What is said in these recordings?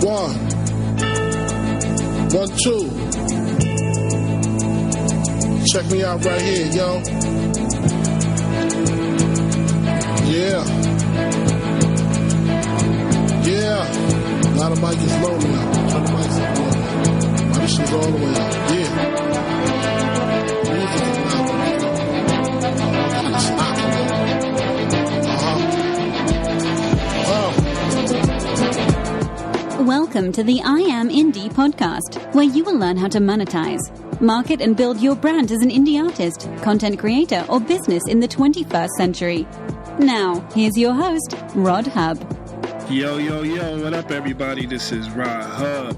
One, two. Check me out right here, yo. Yeah. Now the mic is low now. Turn the mics up low. My this shit's all the way up. Yeah. Music is loud. It's hot. Welcome to the iAMiNDiE podcast, where you will learn how to monetize, market and build your brand as an indie artist, content creator, or business in the 21st century. Now, here's your host, Rod Hub. Yo, what up, everybody? This is Rod Hub.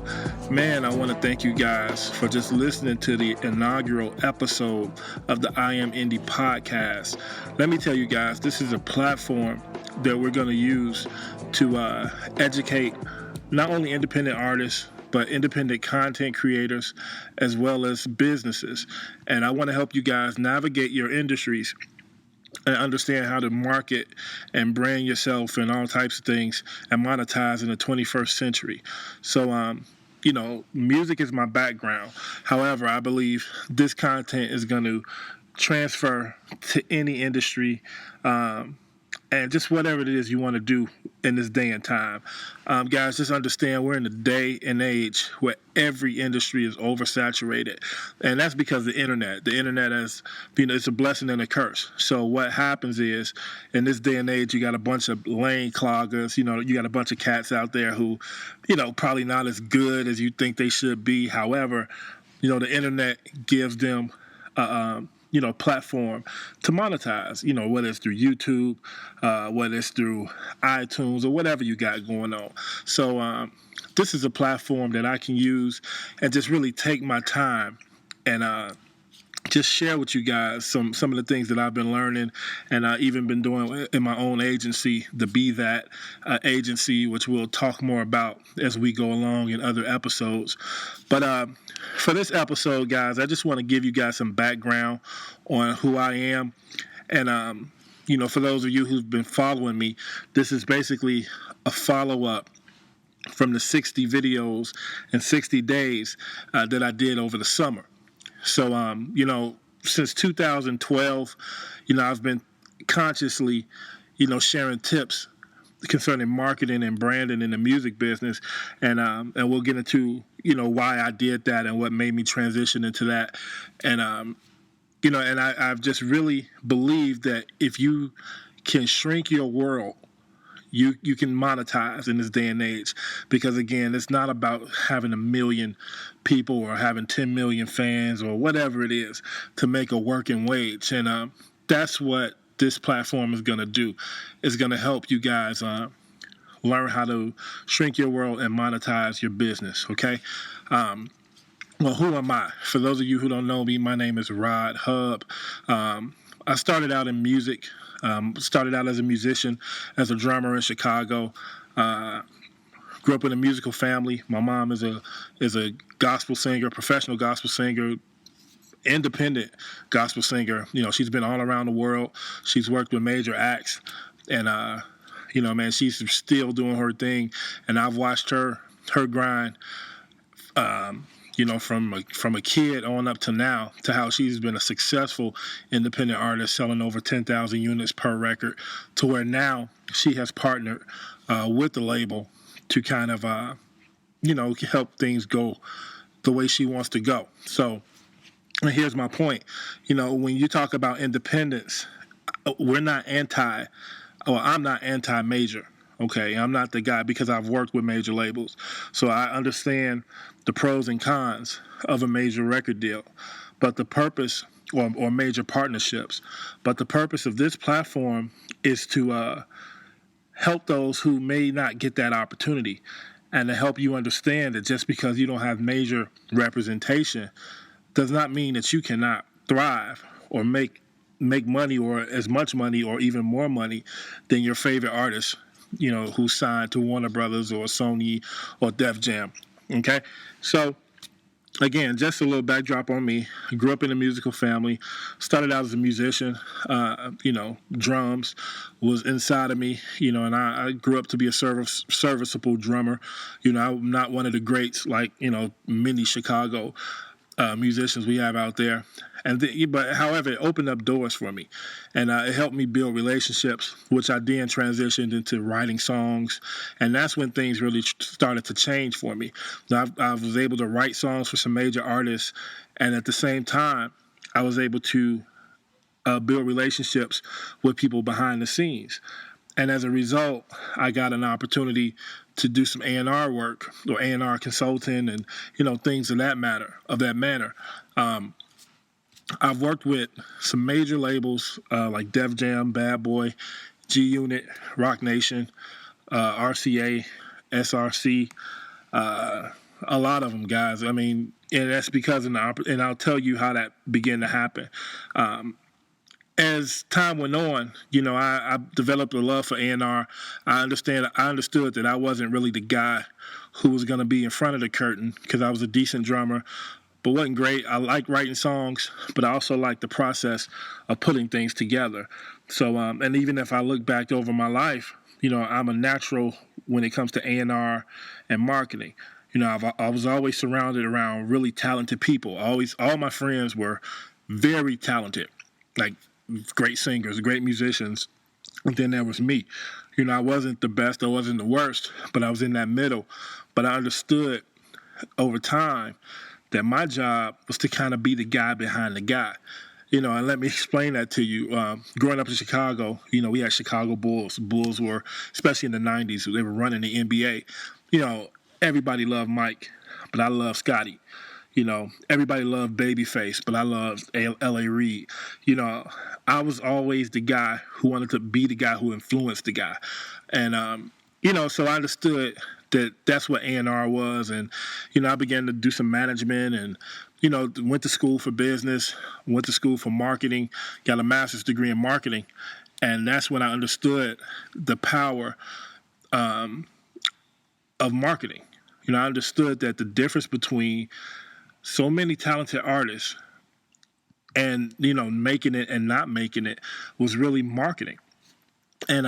Man, I want to thank you guys for just listening to the inaugural episode of the iAMiNDiE podcast. Let me tell you guys, this is a platform that we're going to use to educate not only independent artists, but independent content creators, as well as businesses. And I want to help you guys navigate your industries and understand how to market and brand yourself and all types of things and monetize in the 21st century. So, music is my background. However, I believe this content is going to transfer to any industry, and just whatever it is you want to do in this day and time. Guys, just understand we're in a day and age where every industry is oversaturated. And that's because of the internet. The internet is, it's a blessing and a curse. So what happens is, in this day and age, you got a bunch of lane cloggers. You got a bunch of cats out there who, probably not as good as you think they should be. However, the internet gives them platform to monetize, whether it's through YouTube, whether it's through iTunes or whatever you got going on. So this is a platform that I can use and just really take my time and just share with you guys some of the things that I've been learning and I've even been doing in my own agency, the Be That agency, which we'll talk more about as we go along in other episodes. But for this episode, guys, I just want to give you guys some background on who I am. And, for those of you who've been following me, this is basically a follow-up from the 60 videos and 60 days that I did over the summer. So, since 2012, I've been consciously, sharing tips concerning marketing and branding in the music business. And we'll get into, why I did that and what made me transition into that. And, I've just really believed that if you can shrink your world, you can monetize in this day and age, because again, it's not about having 1 million people or having 10 million fans or whatever it is to make a working wage. And that's what this platform is going to do. It's going to help you guys learn how to shrink your world and monetize your business. Okay. Well, who am I? For those of you who don't know me, my name is Rod Hub. I started out in music. Started out as a musician, as a drummer in Chicago. Grew up in a musical family. My mom is a gospel singer, professional gospel singer, independent gospel singer. She's been all around the world. She's worked with major acts, and she's still doing her thing. And I've watched her grind. From a kid on up to now, to how she's been a successful independent artist, selling over 10,000 units per record, to where now she has partnered with the label to kind of, help things go the way she wants to go. So here's my point. When you talk about independence, I'm not anti-major. Okay, I'm not the guy, because I've worked with major labels. So I understand the pros and cons of a major record deal, but the purpose, or major partnerships, but the purpose of this platform is to help those who may not get that opportunity, and to help you understand that just because you don't have major representation does not mean that you cannot thrive or make money, or as much money or even more money than your favorite artist, who's signed to Warner Brothers or Sony or Def Jam. Okay, so again, just a little backdrop on me. I grew up in a musical family. Started out as a musician. Drums was inside of me. And I grew up to be a serviceable drummer. I'm not one of the greats like many Chicago musicians we have out there. But however, it opened up doors for me, and it helped me build relationships, which I then transitioned into writing songs, and that's when things really started to change for me. I was able to write songs for some major artists, and at the same time, I was able to build relationships with people behind the scenes. And as a result, I got an opportunity to do some A&R work or A&R consulting and, things of that manner. I've worked with some major labels like Def Jam, Bad Boy, G Unit, Rock Nation, RCA, SRC, a lot of them, guys. I mean, and that's because and I'll tell you how that began to happen. As time went on, I developed a love for A&R. I understood that I wasn't really the guy who was going to be in front of the curtain because I was a decent drummer, but wasn't great. I like writing songs, but I also like the process of putting things together. So, and even if I look back over my life, I'm a natural when it comes to A&R and marketing. I was always surrounded around really talented people. All my friends were very talented, like great singers, great musicians. And then there was me. I wasn't the best, I wasn't the worst, but I was in that middle. But I understood over time that my job was to kind of be the guy behind the guy. And let me explain that to you. Growing up in Chicago, we had Chicago Bulls. Bulls were, especially in the 90s, they were running the NBA. Everybody loved Mike, but I loved Scotty. Everybody loved Babyface, but I loved L.A. Reid. I was always the guy who wanted to be the guy who influenced the guy. And, so I understood that that's what A&R was. And, I began to do some management and, went to school for business, went to school for marketing, got a master's degree in marketing. And that's when I understood the power of marketing. I understood that the difference between so many talented artists and, making it and not making it was really marketing. And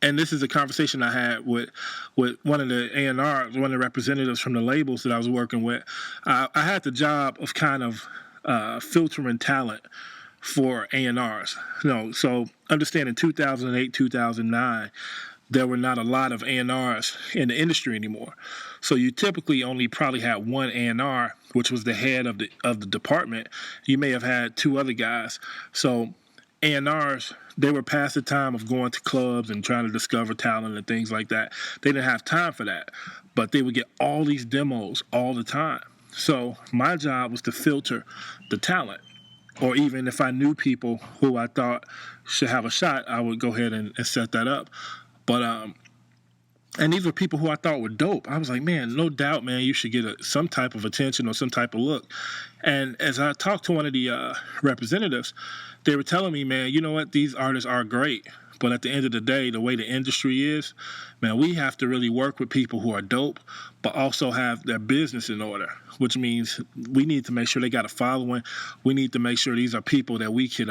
and this is a conversation I had with one of the A&R, one of the representatives from the labels that I was working with. I had the job of kind of filtering talent for A&Rs. So understand in 2008, 2009, there were not a lot of A&Rs in the industry anymore. So you typically only probably had one A&R, which was the head of the department. You may have had two other guys. So A&Rs, they were past the time of going to clubs and trying to discover talent and things like that. They didn't have time for that. But they would get all these demos all the time. So my job was to filter the talent. Or even if I knew people who I thought should have a shot, I would go ahead and set that up. But and these were people who I thought were dope. I was like, man, no doubt, man, you should get some type of attention or some type of look. And as I talked to one of the representatives, they were telling me, man, you know what? These artists are great. But at the end of the day, the way the industry is, man, we have to really work with people who are dope, but also have their business in order, which means we need to make sure they got a following. We need to make sure these are people that we could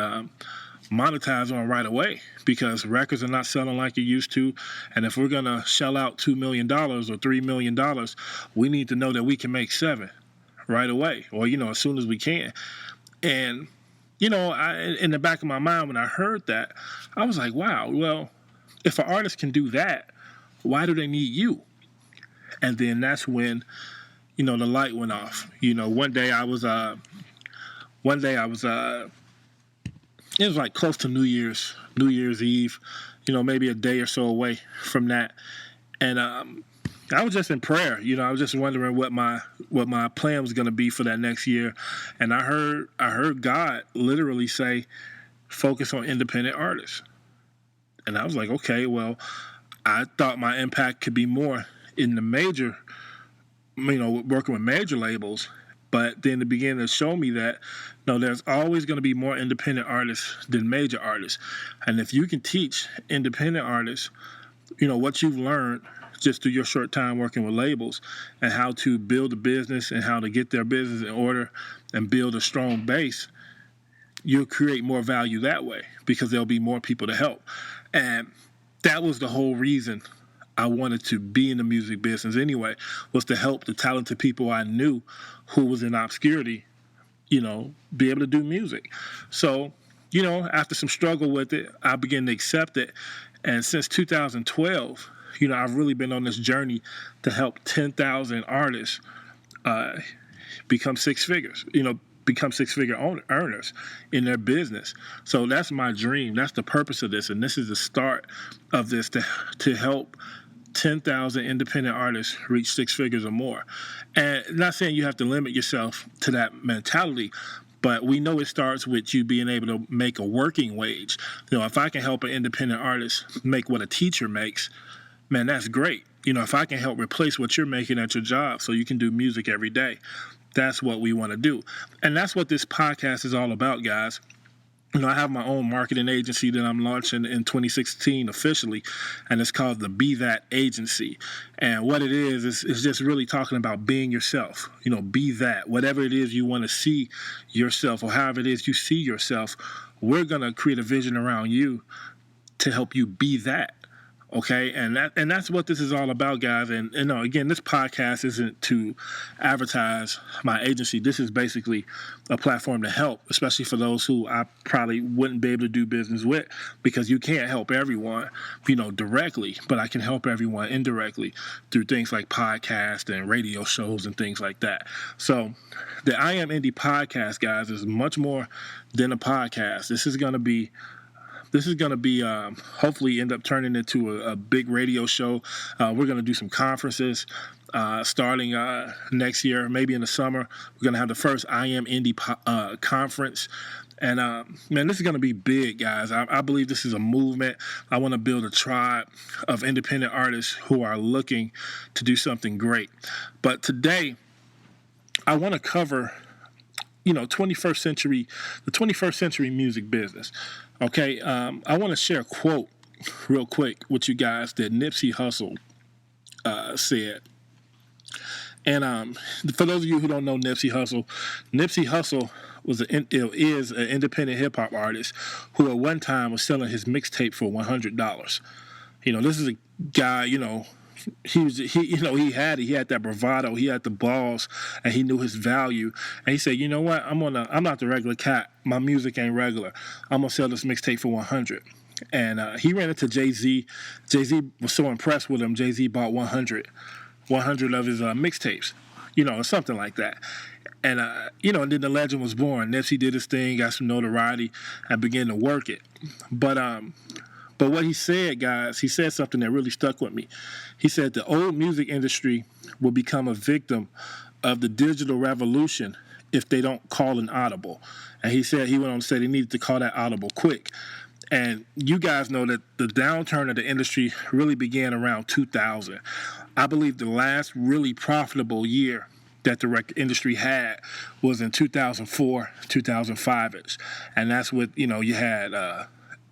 monetize on right away, because records are not selling like it used to. And if we're going to shell out $2 million or $3 million, we need to know that we can make $7 right away, or, as soon as we can. And, in the back of my mind, when I heard that, I was like, wow, well, if an artist can do that, why do they need you? And then that's when, the light went off. One day I was it was like close to New Year's Eve, maybe a day or so away from that. And I was just in prayer. I was just wondering what my plan was going to be for that next year. And I heard God literally say, focus on independent artists. And I was like, okay, well, I thought my impact could be more in the major, working with major labels. But then it began to show me that, no, there's always going to be more independent artists than major artists. And if you can teach independent artists, what you've learned just through your short time working with labels and how to build a business and how to get their business in order and build a strong base, you'll create more value that way because there'll be more people to help. And that was the whole reason I wanted to be in the music business anyway, was to help the talented people I knew who was in obscurity, be able to do music. So, after some struggle with it, I began to accept it. And since 2012, I've really been on this journey to help 10,000 artists become six figures, become six-figure earners in their business. So that's my dream. That's the purpose of this. And this is the start of this to help 10,000 independent artists reach six figures or more. And not saying you have to limit yourself to that mentality, but we know it starts with you being able to make a working wage. If I can help an independent artist make what a teacher makes, man, that's great. If I can help replace what you're making at your job so you can do music every day, that's what we want to do. And that's what this podcast is all about, guys. I have my own marketing agency that I'm launching in 2016 officially, and it's called the Be That Agency. And what it is just really talking about being yourself. Be that. Whatever it is you want to see yourself or however it is you see yourself, we're going to create a vision around you to help you be that. Okay, and that's what this is all about, guys. And again, this podcast isn't to advertise my agency. This is basically a platform to help, especially for those who I probably wouldn't be able to do business with, because you can't help everyone, directly, but I can help everyone indirectly through things like podcasts and radio shows and things like that. So the iAMiNDiE podcast, guys, is much more than a podcast. This is going to be hopefully end up turning into a big radio show. We're going to do some conferences starting next year, maybe in the summer. We're going to have the first iAMiNDiE conference. And, man, this is going to be big, guys. I believe this is a movement. I want to build a tribe of independent artists who are looking to do something great. But today, I want to cover the 21st century music business. Okay, I want to share a quote real quick with you guys that Nipsey Hussle said. And for those of you who don't know Nipsey Hussle is an independent hip hop artist who at one time was selling his mixtape for $100. This is a guy, he had that bravado, he had the balls, and he knew his value. And he said, you know what, I'm not the regular cat. My music ain't regular. I'm gonna sell this mixtape for $100. And he ran into Jay-Z. Jay-Z was so impressed with him. Jay-Z bought 100 of his mixtapes, or something like that. And and then the legend was born. Nipsey did his thing, got some notoriety, and began to work it. But what he said, guys, he said something that really stuck with me. He said the old music industry will become a victim of the digital revolution if they don't call an audible. And he went on to say they needed to call that audible quick. And you guys know that the downturn of the industry really began around 2000. I believe the last really profitable year that the record industry had was in 2004, 2005-ish. And that's what, you had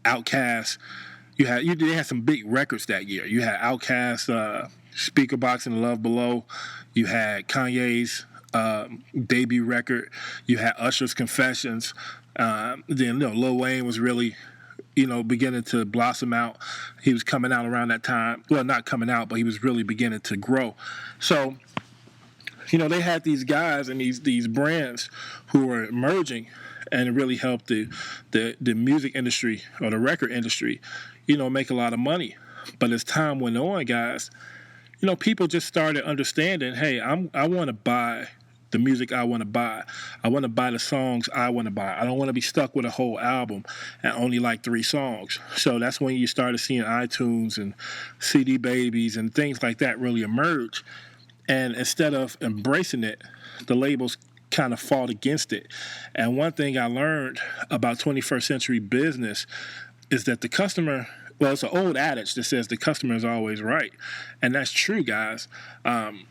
Outkast. They had some big records that year. You had Outkast, Speaker Box and Love Below. You had Kanye's debut record. You had Usher's Confessions. Then Lil Wayne was really, beginning to blossom out. He was coming out around that time. Well, not coming out, but he was really beginning to grow. So, they had these guys and these brands who were emerging, and it really helped the music industry or the record industry, make a lot of money. But as time went on, guys, people just started understanding, hey, I want to buy the music I want to buy. I want to buy the songs I want to buy. I don't want to be stuck with a whole album and only like 3 songs. So that's when you started seeing iTunes and CD babies and things like that really emerge. And instead of embracing it, the labels kind of fought against it. And one thing I learned about 21st century business is that the customer, well, it's an old adage that says the customer is always right. And that's true, guys. And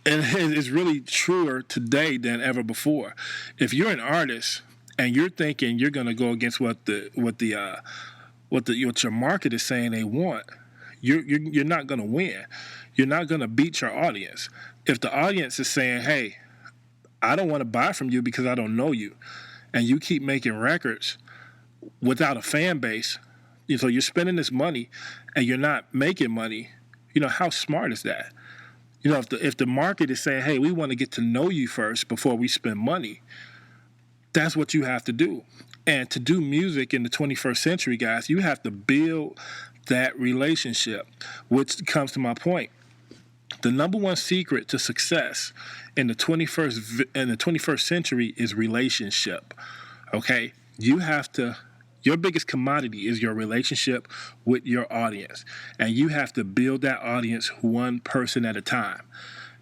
it's really truer today than ever before. If you're an artist and you're thinking you're going to go against what your market is saying they want, you're not going to win. You're not going to beat your audience. If the audience is saying, hey, I don't want to buy from you because I don't know you, and you keep making records without a fan base, so you're spending this money and you're not making money, how smart is that? If the market is saying, hey, we want to get to know you first before we spend money, that's what you have to do. And to do music in the 21st century, guys, you have to build that relationship, which comes to my point. The number one secret to success in the 21st century is relationship. Okay? Your biggest commodity is your relationship with your audience, and you have to build that audience one person at a time.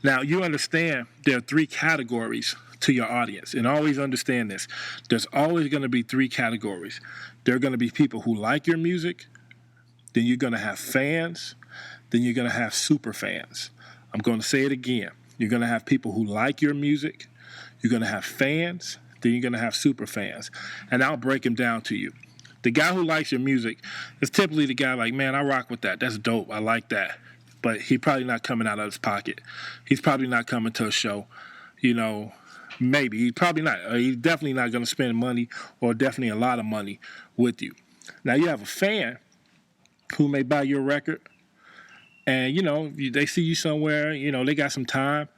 Now, you understand there are three categories to your audience, and always understand this. There's always going to be three categories. There are going to be people who like your music, then you're going to have fans, then you're going to have super fans. I'm going to say it again. You're going to have people who like your music, you're going to have fans, then you're going to have super fans. And I'll break them down to you. The guy who likes your music is typically the guy like, man, I rock with that. That's dope. I like that. But he's probably not coming out of his pocket. He's probably not coming to a show. Maybe. He's probably not. He's definitely not going to spend money, or definitely a lot of money, with you. Now, you have a fan who may buy your record, and, they see you somewhere, they got some time.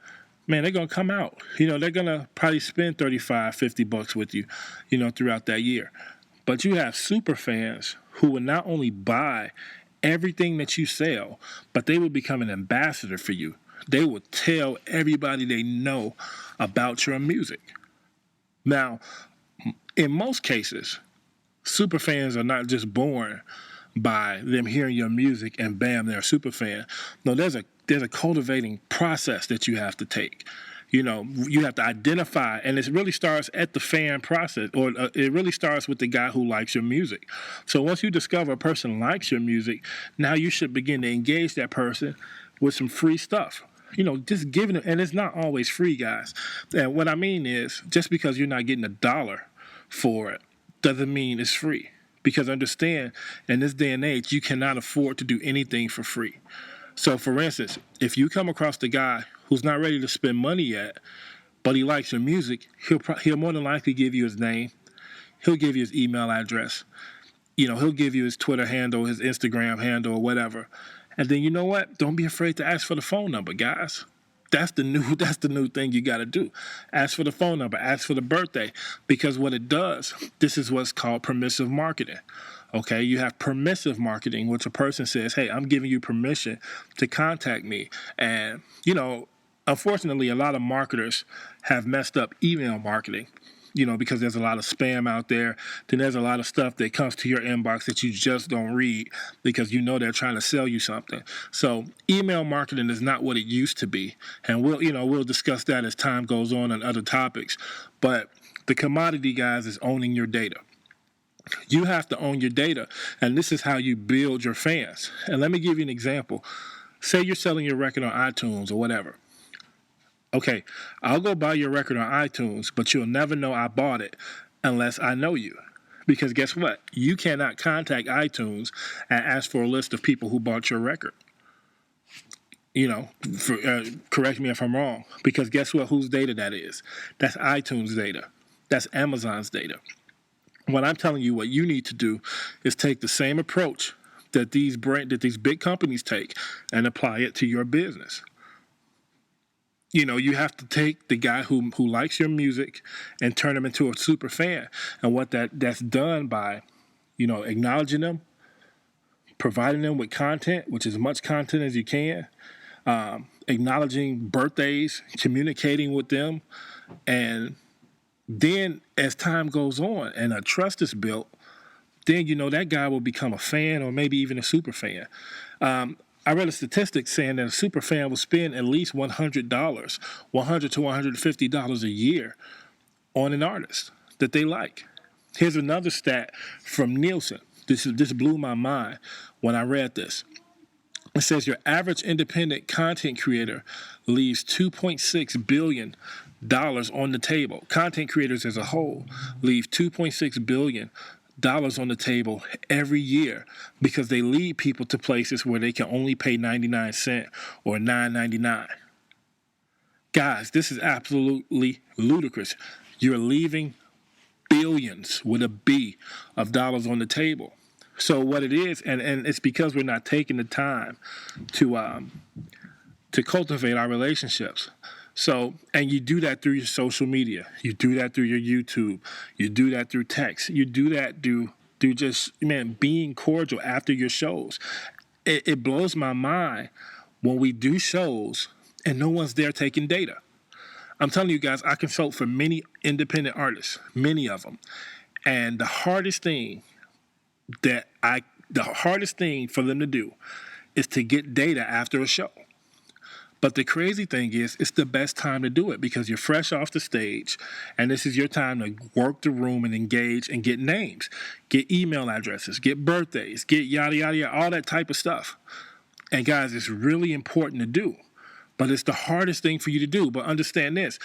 Man, they're going to come out. They're going to probably spend $35, $50 with you, throughout that year. But you have super fans who will not only buy everything that you sell, but they will become an ambassador for you. They will tell everybody they know about your music. Now, in most cases, super fans are not just born by them hearing your music and bam, they're a super fan. No, there's a cultivating process that you have to take. You have to identify, and it really starts at the fan process, or it really starts with the guy who likes your music. So once you discover a person likes your music, now you should begin to engage that person with some free stuff. Just giving it, and it's not always free, guys. And what I mean is, just because you're not getting $1 for it doesn't mean it's free. Because understand, in this day and age, you cannot afford to do anything for free. So, for instance, if you come across the guy who's not ready to spend money yet, but he likes your music, he'll more than likely give you his name. He'll give you his email address. He'll give you his Twitter handle, his Instagram handle, or whatever. And then you know what? Don't be afraid to ask for the phone number, guys. That's the new thing you got to do. Ask for the phone number. Ask for the birthday. Because what it does, this is what's called permissive marketing. Okay, you have permissive marketing, which a person says, hey, I'm giving you permission to contact me. And, unfortunately, a lot of marketers have messed up email marketing, because there's a lot of spam out there. Then there's a lot of stuff that comes to your inbox that you just don't read because they're trying to sell you something. So email marketing is not what it used to be. And we'll discuss that as time goes on other topics. But the commodity, guys, is owning your data. You have to own your data, and this is how you build your fans. And let me give you an example. Say you're selling your record on iTunes or whatever. Okay, I'll go buy your record on iTunes, but you'll never know I bought it unless I know you. Because guess what? You cannot contact iTunes and ask for a list of people who bought your record. Correct me if I'm wrong. Because guess what? Whose data that is? That's iTunes data. That's Amazon's data. What I'm telling you, what you need to do is take the same approach that these big companies take and apply it to your business. You have to take the guy who likes your music and turn him into a super fan. And what that's done by, acknowledging them, providing them with content, which is as much content as you can, acknowledging birthdays, communicating with them, and then as time goes on and a trust is built, then that guy will become a fan or maybe even a super fan. I read a statistic saying that a super fan will spend at least $100 to $150 a year on an artist that they like. Here's another stat from Nielsen. This blew my mind when I read this. It says your average independent content creator leaves $2.6 billion on the table. Content creators as a whole leave $2.6 billion dollars on the table every year because they lead people to places where they can only pay 99 cents or $9.99. Guys, this is absolutely ludicrous. You're leaving billions with a B of dollars on the table. So what it is, and it's because we're not taking the time to cultivate our relationships. So, and you do that through your social media. You do that through your YouTube. You do that through text. You do that through just, man, being cordial after your shows. It blows my mind when we do shows and no one's there taking data. I'm telling you guys, I consult for many independent artists, many of them. And the hardest thing for them to do is to get data after a show. But the crazy thing is, it's the best time to do it because you're fresh off the stage, and this is your time to work the room and engage and get names, get email addresses, get birthdays, get yada, yada, yada, all that type of stuff. And guys, it's really important to do, but it's the hardest thing for you to do. But understand this.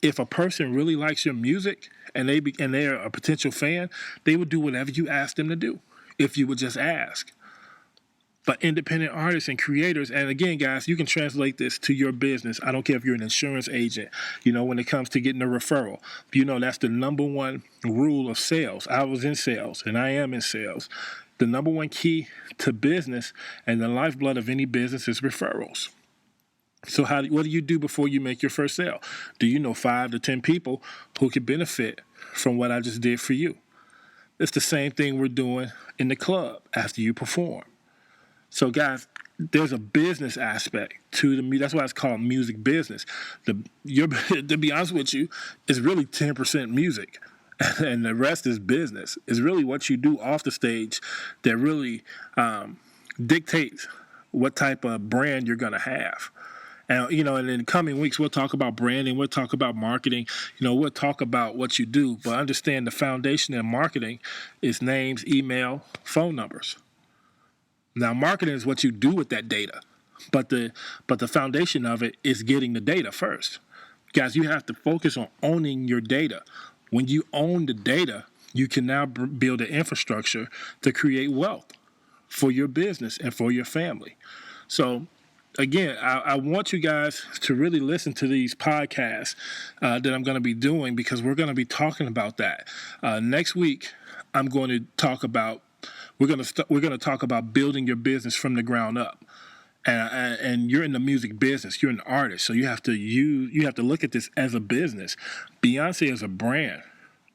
If a person really likes your music and they're a potential fan, they would do whatever you ask them to do if you would just ask. But independent artists and creators, and again, guys, you can translate this to your business. I don't care if you're an insurance agent, when it comes to getting a referral. That's the number one rule of sales. I was in sales, and I am in sales. The number one key to business and the lifeblood of any business is referrals. So what do you do before you make your first sale? Do you know 5 to 10 people who could benefit from what I just did for you? It's the same thing we're doing in the club after you perform. So, guys, there's a business aspect to the music. That's why it's called music business. To be honest with you, it's really 10% music, and the rest is business. It's really what you do off the stage that really dictates what type of brand you're going to have. And, and in the coming weeks, we'll talk about branding. We'll talk about marketing. We'll talk about what you do. But understand the foundation in marketing is names, email, phone numbers. Now, marketing is what you do with that data, but the foundation of it is getting the data first. Guys, you have to focus on owning your data. When you own the data, you can now build an infrastructure to create wealth for your business and for your family. So, again, I want you guys to really listen to these podcasts that I'm going to be doing because we're going to be talking about that. Next week, I'm going to talk about We're going to talk about building your business from the ground up, and you're in the music business. You're an artist, so you have to look at this as a business. Beyonce is a brand.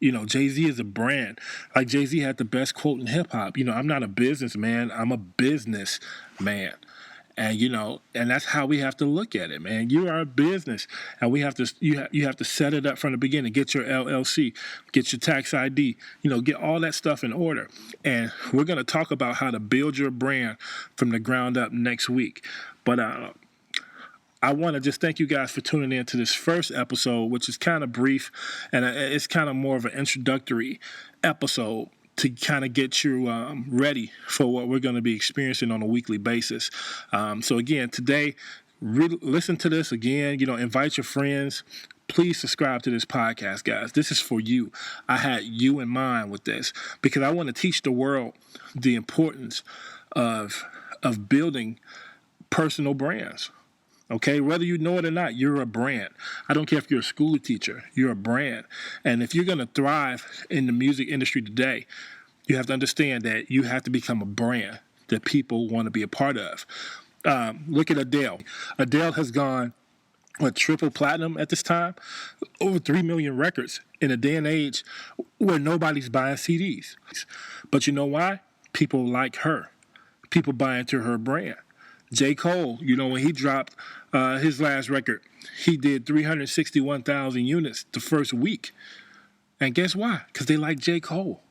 Jay-Z is a brand. Like Jay-Z had the best quote in hip hop. I'm not a businessman. I'm a business man. And and that's how we have to look at it, man. You are a business, and you have to set it up from the beginning. Get your LLC, get your tax ID, get all that stuff in order. And we're going to talk about how to build your brand from the ground up next week. But I want to just thank you guys for tuning in to this first episode, which is kind of brief, and it's kind of more of an introductory episode to kind of get you ready for what we're going to be experiencing on a weekly basis. So again, today, listen to this again, invite your friends. Please subscribe to this podcast, guys. This is for you. I had you in mind with this because I want to teach the world the importance of building personal brands. Okay, whether you know it or not, you're a brand. I don't care if you're a school teacher, you're a brand. And if you're going to thrive in the music industry today, you have to understand that you have to become a brand that people want to be a part of. Look at Adele. Adele has gone, triple platinum at this time? Over 3 million records in a day and age where nobody's buying CDs. But you know why? People like her. People buy into her brand. J. Cole, when he dropped his last record, he did 361,000 units the first week. And guess why? Because they like J. Cole.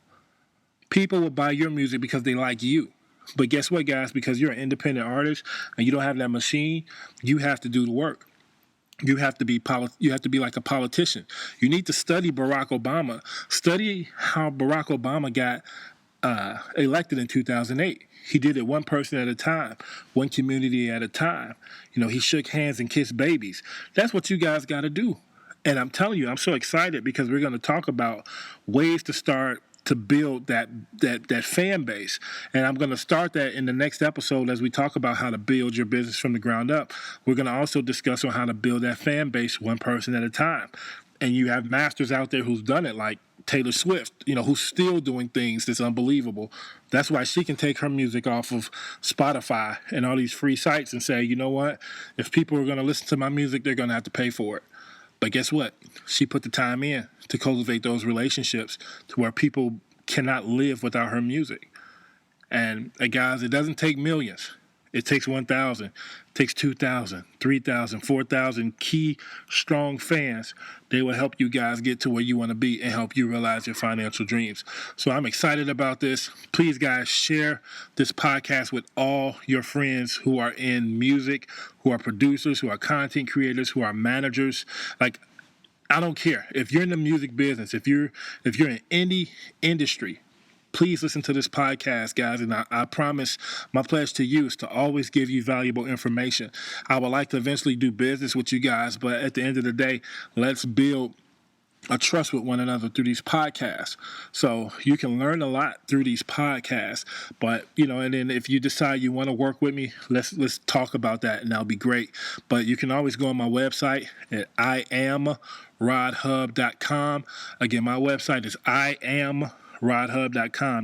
People will buy your music because they like you. But guess what, guys? Because you're an independent artist and you don't have that machine, you have to do the work. You have to be like a politician. You need to study Barack Obama. Study how Barack Obama got elected in 2008. He did it one person at a time, one community at a time. He shook hands and kissed babies. That's what you guys got to do. And I'm telling you, I'm so excited because we're going to talk about ways to start to build that fan base. And I'm going to start that in the next episode as we talk about how to build your business from the ground up. We're going to also discuss on how to build that fan base one person at a time. And you have masters out there who's done it, like Taylor Swift, who's still doing things that's unbelievable. That's why she can take her music off of Spotify and all these free sites and say, you know what? If people are going to listen to my music, they're going to have to pay for it. But guess what? She put the time in to cultivate those relationships to where people cannot live without her music. And guys, it doesn't take millions. It takes 1,000, it takes 2,000, 3,000, 4,000 key, strong fans. They will help you guys get to where you want to be and help you realize your financial dreams. So I'm excited about this. Please, guys, share this podcast with all your friends who are in music, who are producers, who are content creators, who are managers. Like, I don't care. If you're in the music business, if you're in any industry, please listen to this podcast, guys, and I promise my pledge to you is to always give you valuable information. I would like to eventually do business with you guys, but at the end of the day, let's build a trust with one another through these podcasts. So you can learn a lot through these podcasts, but, and then if you decide you want to work with me, let's talk about that, and that'll be great. But you can always go on my website at iAMRodHub.com. Again, my website is iAMRodHub.com.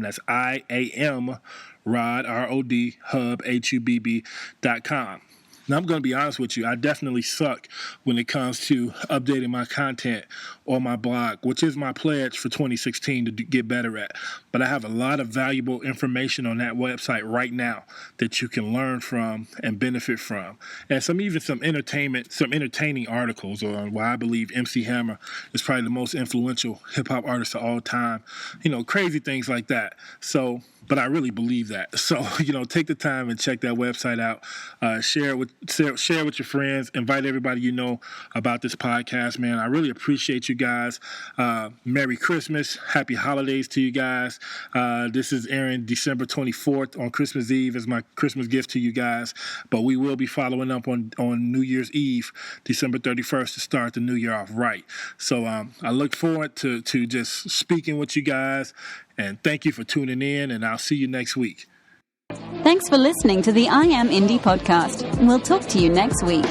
That's iAM Rod, ROD, Hub, HUBB.com. Now, I'm going to be honest with you. I definitely suck when it comes to updating my content on my blog, which is my pledge for 2016 to get better at. But I have a lot of valuable information on that website right now that you can learn from and benefit from. And some entertaining articles on why I believe MC Hammer is probably the most influential hip-hop artist of all time. Crazy things like that. But I really believe that. So, take the time and check that website out. Share it with your friends. Invite everybody you know about this podcast, man. I really appreciate you guys. Merry Christmas. Happy holidays to you guys. This is airing December 24th on Christmas Eve as my Christmas gift to you guys. But we will be following up on New Year's Eve, December 31st, to start the new year off right. So I look forward to just speaking with you guys. And thank you for tuning in, and I'll see you next week. Thanks for listening to the iAMiNDiE podcast. We'll talk to you next week.